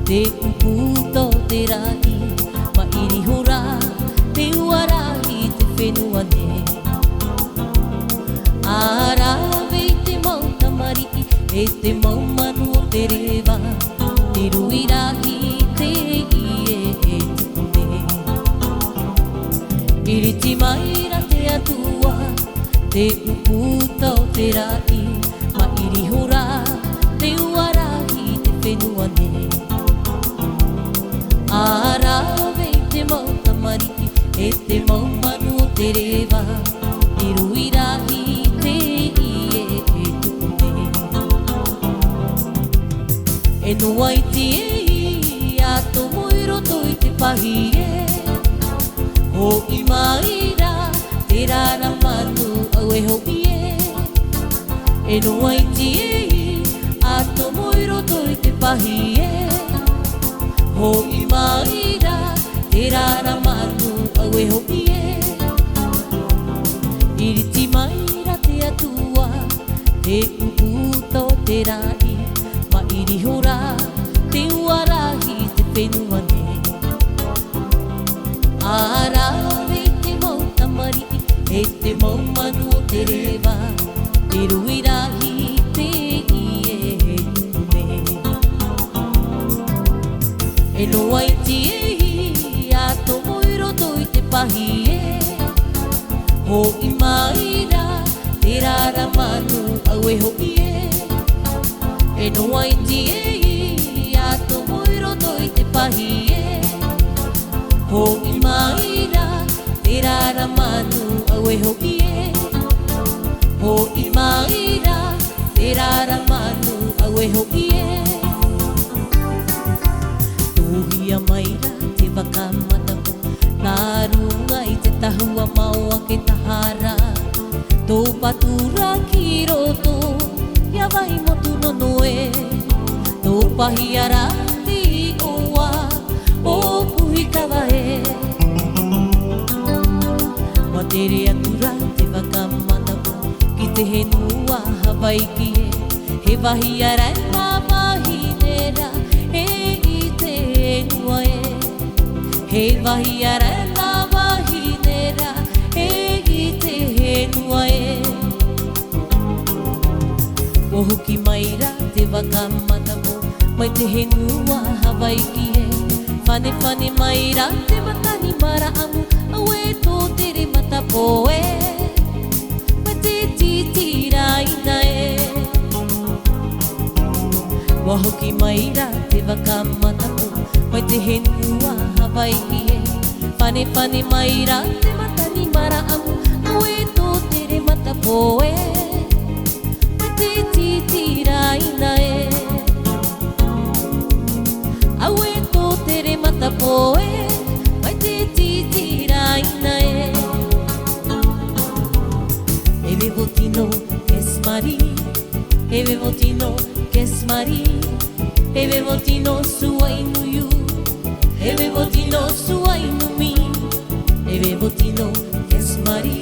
te uputo te rai, ma iri hora, te uarai te whenua ne. Arawe te mau tamari, e te mau manu o te rewa, te ruirahi te ie e tune. Iriti maira te atua, te uputa o te rai, ma iri hora, te uarahi te whenua ne. Arawe te mau tamari, e te mau manu o te rewa, te ruirahi te ie e tune. E noa i te e a to moiro to i te pahi e, ho i maira te rara manu au e ho i e. E noa i te e a to moiro to i te pahi e, ho i maira te rara manu au e ho i e. Iriti maira te atua, te uputa o te rai, ma iri hora, te uarahi te whenua ne. Arawe te mau tamari, e te mau manu o te rewa, te ruirahi te ie e tune. E noa i te e a to moiro to i te pahi e, ho i maira te rara manu au e ho i e. E noa i te e a to moiro to i te pahi e, ho i maira te rara manu au e ho i e. Ho i maira te rara manu au e ho i e. Tuhia maira te wakamatako, nā runga i te tahua maua ke tahara. Tō patura ki roto, ia vai motu nono e. Tō pahi ara te oa, o puhi kawa e. Wa tere atura te wakamatako, ki te henua Hawaii ki e. He wahi ara e ngā mahi nera, e i te henua e. He wahi ara e ngā mahi nera, e i te henua e. O hoki maira te wakamatako, mai te henua Hawaii ki e. Whane whane maira te matani mara amu, au e tō tere matapo e. Mai te titira ina e. Wa hoki maira te wakamatako, mai te henua Hawaii ki e. Whane whane maira te matani mara amu, au e tō tere matapo e. Mai te titira ina e. Au e tō tere matapo e, mai te titira ina e. Ewe votino kesmari, ewe votino kesmari, ewe votino suainu yu, ewe votino suainu mi. Ewe votino kesmari,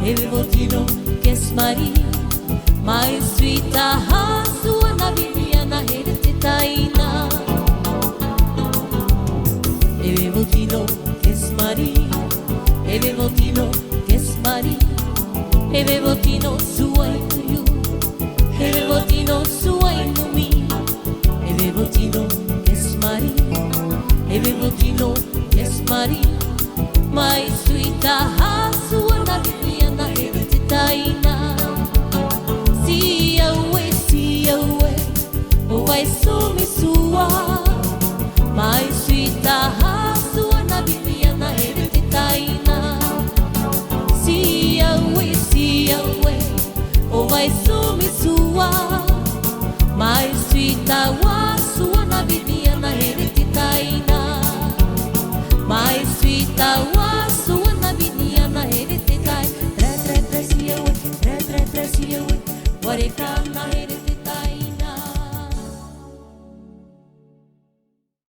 ewe votino kesmari. My sweet hasu ana viviana here te taina. Ewe votino kesmari, ewe votino kesmari, ewe votino suainu yu, ewe votino suainu mi. Ewe votino kesmari, ewe votino kesmari.